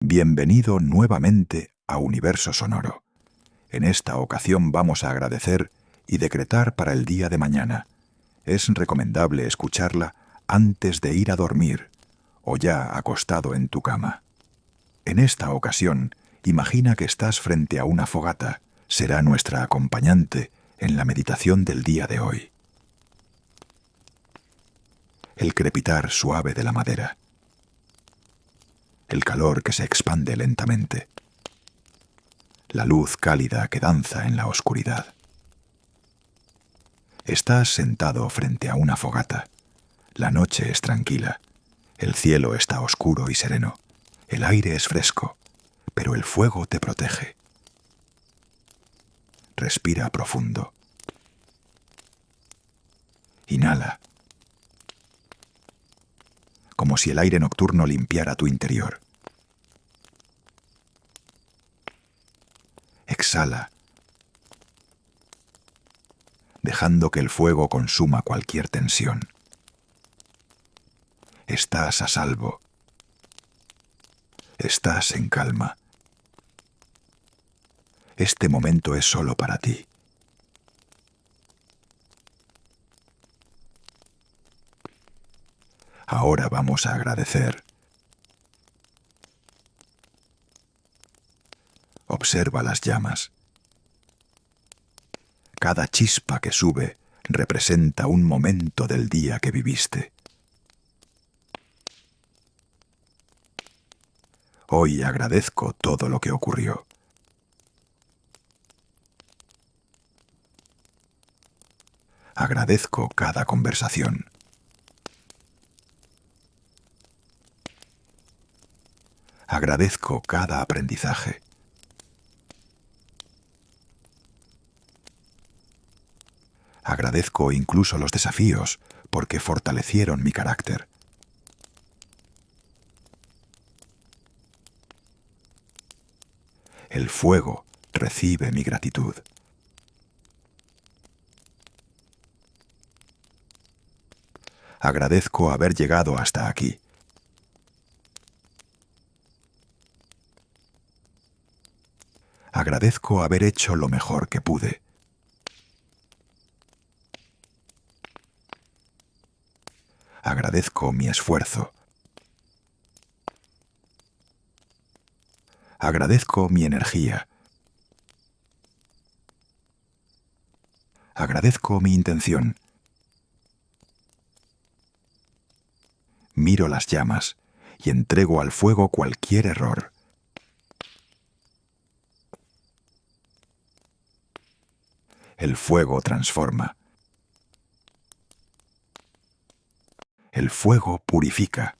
Bienvenido nuevamente a Universo Sonoro. En esta ocasión vamos a agradecer y decretar para el día de mañana. Es recomendable escucharla antes de ir a dormir o ya acostado en tu cama. En esta ocasión, imagina que estás frente a una fogata. Será nuestra acompañante en la meditación del día de hoy. El crepitar suave de la madera. El calor que se expande lentamente. La luz cálida que danza en la oscuridad. Estás sentado frente a una fogata. La noche es tranquila. El cielo está oscuro y sereno. El aire es fresco, pero el fuego te protege. Respira profundo. Inhala. Como si el aire nocturno limpiara tu interior. Exhala, dejando que el fuego consuma cualquier tensión. Estás a salvo. Estás en calma. Este momento es solo para ti. Ahora vamos a agradecer. Observa las llamas. Cada chispa que sube representa un momento del día que viviste. Hoy agradezco todo lo que ocurrió. Agradezco cada conversación. Agradezco cada aprendizaje. Agradezco incluso los desafíos porque fortalecieron mi carácter. El fuego recibe mi gratitud. Agradezco haber llegado hasta aquí. Agradezco haber hecho lo mejor que pude. Agradezco mi esfuerzo. Agradezco mi energía. Agradezco mi intención. Miro las llamas y entrego al fuego cualquier error. El fuego transforma. El fuego purifica.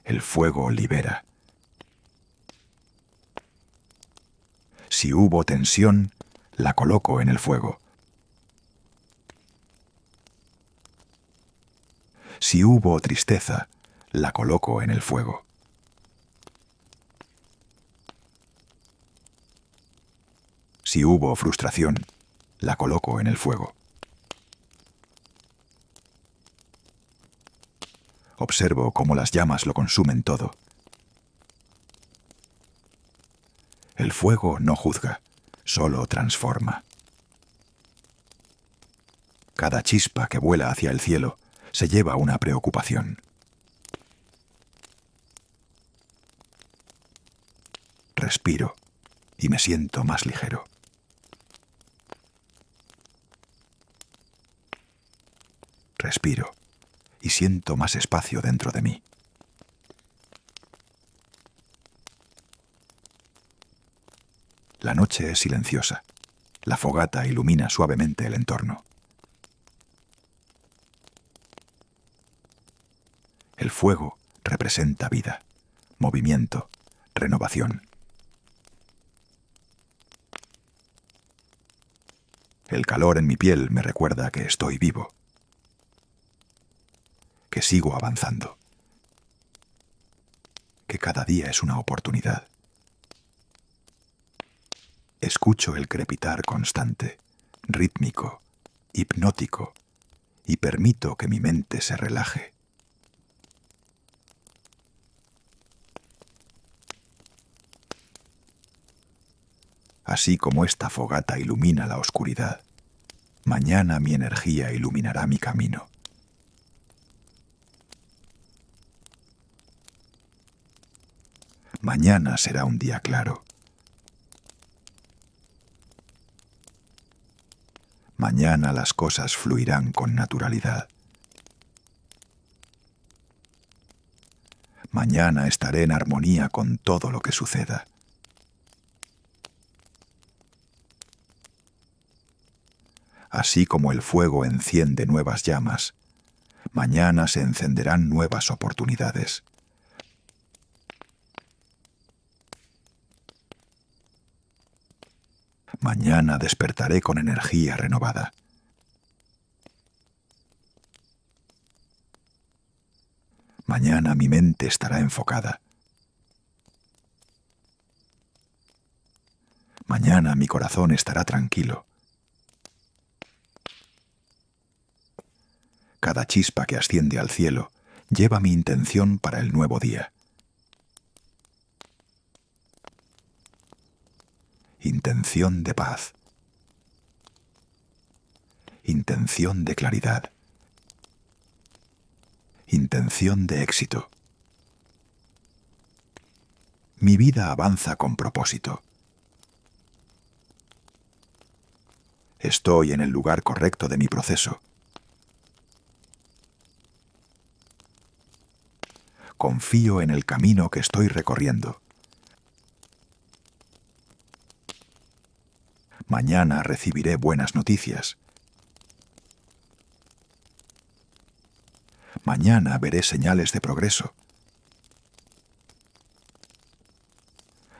El fuego libera. Si hubo tensión, la coloco en el fuego. Si hubo tristeza, la coloco en el fuego. Si hubo frustración, la coloco en el fuego. Observo cómo las llamas lo consumen todo. El fuego no juzga, solo transforma. Cada chispa que vuela hacia el cielo se lleva una preocupación. Respiro y me siento más ligero. Respiro y siento más espacio dentro de mí. La noche es silenciosa. La fogata ilumina suavemente el entorno. El fuego representa vida, movimiento, renovación. El calor en mi piel me recuerda que estoy vivo, que sigo avanzando, que cada día es una oportunidad. Escucho el crepitar constante, rítmico, hipnótico, y permito que mi mente se relaje. así como esta fogata ilumina la oscuridad. Mañana mi energía iluminará mi camino. Mañana será un día claro. Mañana las cosas fluirán con naturalidad. Mañana estaré en armonía con todo lo que suceda. Así como el fuego enciende nuevas llamas, mañana se encenderán nuevas oportunidades. Mañana despertaré con energía renovada. Mañana mi mente estará enfocada. Mañana mi corazón estará tranquilo. Cada chispa que asciende al cielo lleva mi intención para el nuevo día. Intención de paz. Intención de claridad. Intención de éxito. Mi vida avanza con propósito. Estoy en el lugar correcto de mi proceso. Confío en el camino que estoy recorriendo. Mañana recibiré buenas noticias. Mañana veré señales de progreso.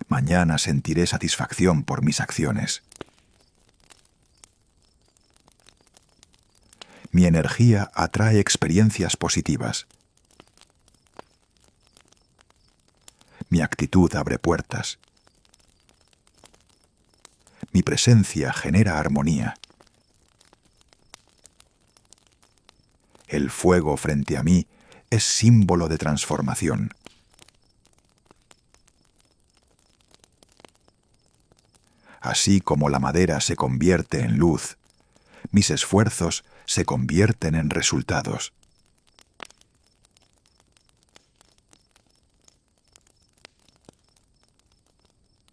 Mañana sentiré satisfacción por mis acciones. Mi energía atrae experiencias positivas. Mi actitud abre puertas. Mi presencia genera armonía. El fuego frente a mí es símbolo de transformación. Así como la madera se convierte en luz, mis esfuerzos se convierten en resultados.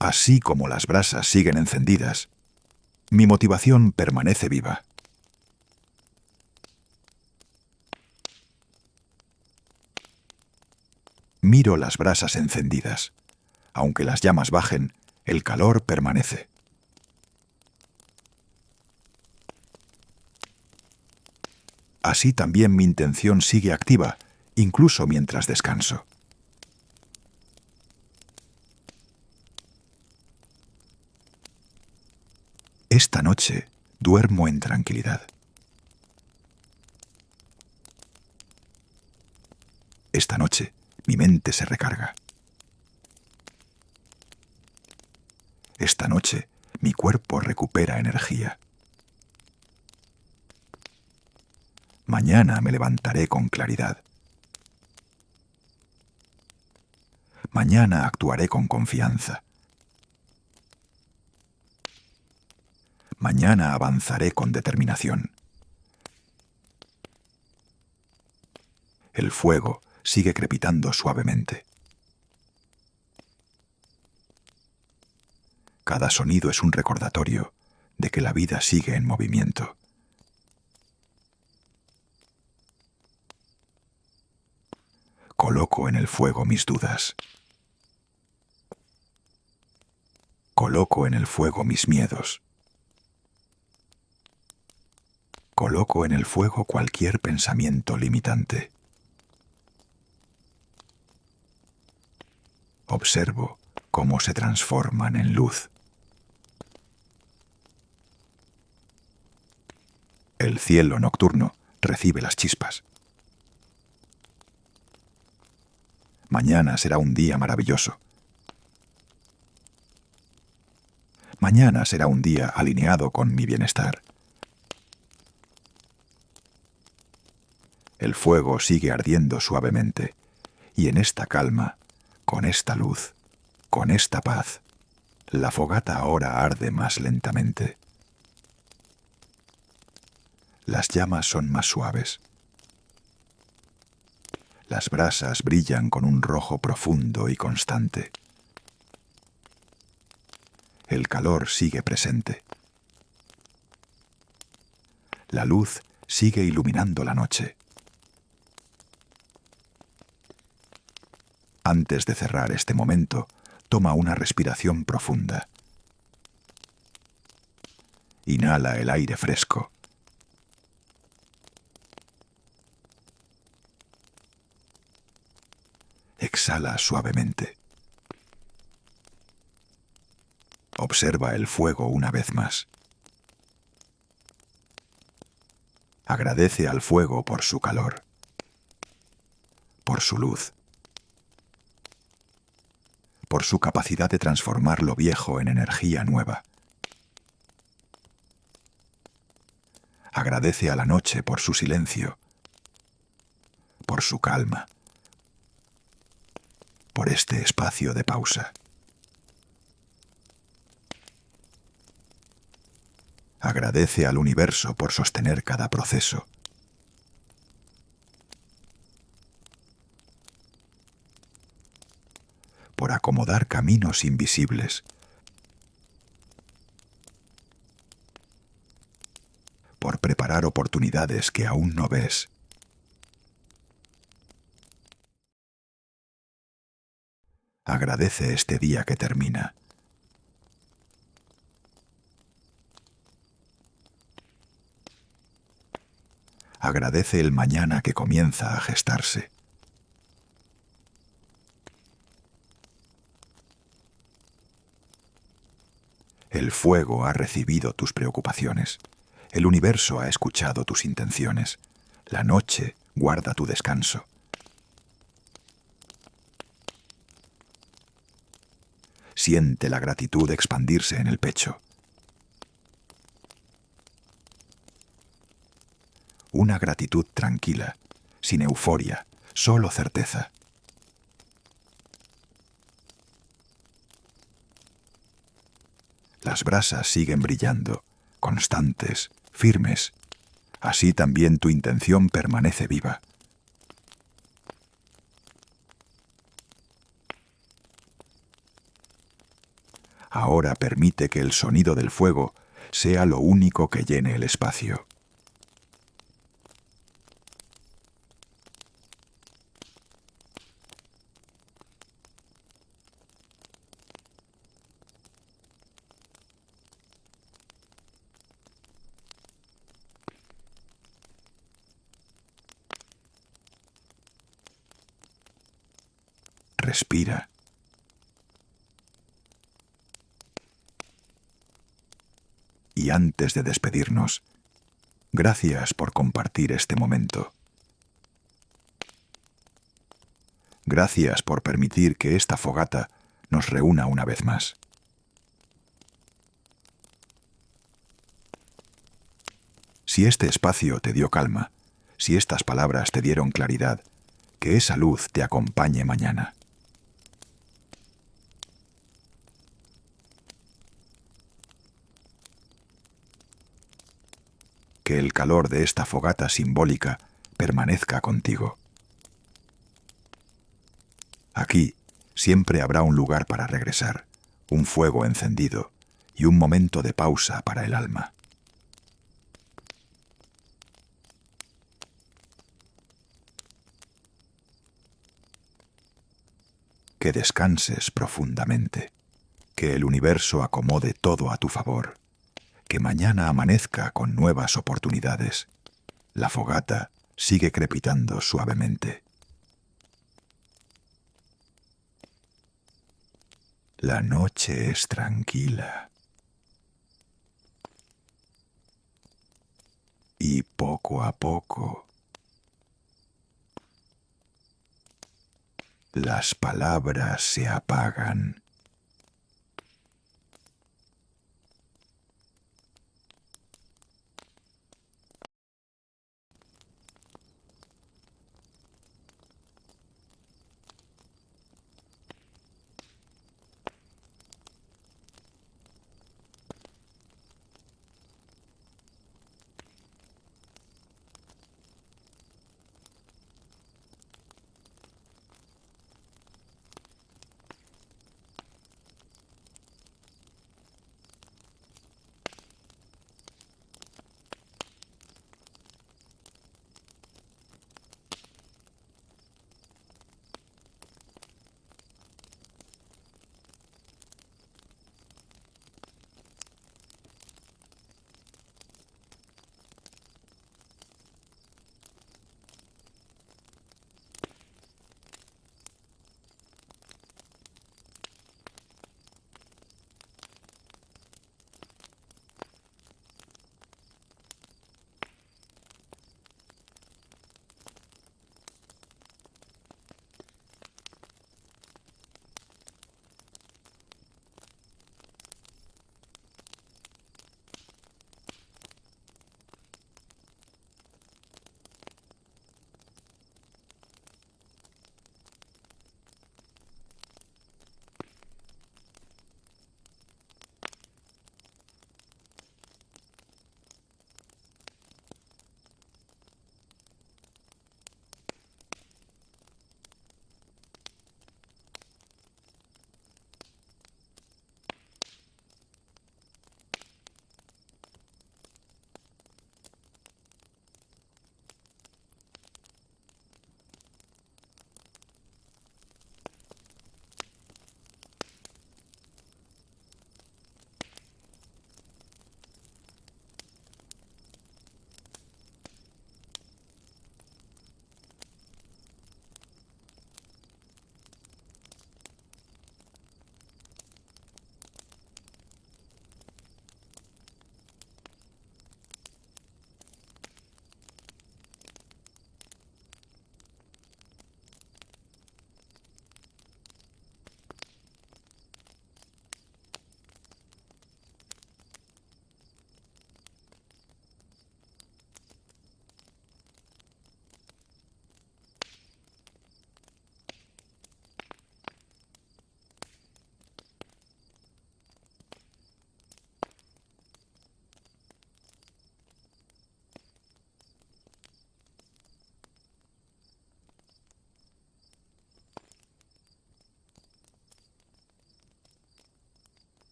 Así como las brasas siguen encendidas, mi motivación permanece viva. Miro las brasas encendidas. Aunque las llamas bajen, el calor permanece. Así también mi intención sigue activa, incluso mientras descanso. Esta noche duermo en tranquilidad. Esta noche mi mente se recarga. Esta noche mi cuerpo recupera energía. Mañana me levantaré con claridad. Mañana actuaré con confianza. Mañana avanzaré con determinación. El fuego sigue crepitando suavemente. Cada sonido es un recordatorio de que la vida sigue en movimiento. Coloco en el fuego mis dudas. Coloco en el fuego mis miedos. Coloco en el fuego cualquier pensamiento limitante. Observo cómo se transforman en luz. El cielo nocturno recibe las chispas. Mañana será un día maravilloso. Mañana será un día alineado con mi bienestar. El fuego sigue ardiendo suavemente, y en esta calma, con esta luz, con esta paz, La fogata ahora arde más lentamente. Las llamas son más suaves. Las brasas brillan con un rojo profundo y constante. El calor sigue presente. La luz sigue iluminando la noche. Antes de cerrar este momento, toma una respiración profunda. Inhala el aire fresco. Exhala suavemente. Observa el fuego una vez más. Agradece al fuego por su calor, por su luz, por su capacidad de transformar lo viejo en energía nueva. Agradece a la noche por su silencio, por su calma, por este espacio de pausa. Agradece al universo por sostener cada proceso. Por acomodar caminos invisibles. Por preparar oportunidades que aún no ves. Agradece este día que termina. Agradece el mañana que comienza a gestarse. El fuego ha recibido tus preocupaciones. El universo ha escuchado tus intenciones. La noche guarda tu descanso. Siente la gratitud expandirse en el pecho. Una gratitud tranquila, sin euforia, solo certeza. Las brasas siguen brillando, constantes, firmes. Así también tu intención permanece viva. Ahora permite que el sonido del fuego sea lo único que llene el espacio. Respira. Y antes de despedirnos, gracias por compartir este momento. Gracias por permitir que esta fogata nos reúna una vez más. Si este espacio te dio calma, si estas palabras te dieron claridad, que esa luz te acompañe mañana. Que el calor de esta fogata simbólica permanezca contigo. Aquí siempre habrá un lugar para regresar, un fuego encendido y un momento de pausa para el alma. Que descanses profundamente, que el universo acomode todo a tu favor, que mañana amanezca con nuevas oportunidades. La fogata sigue crepitando suavemente. La noche es tranquila. Y poco a poco, las palabras se apagan.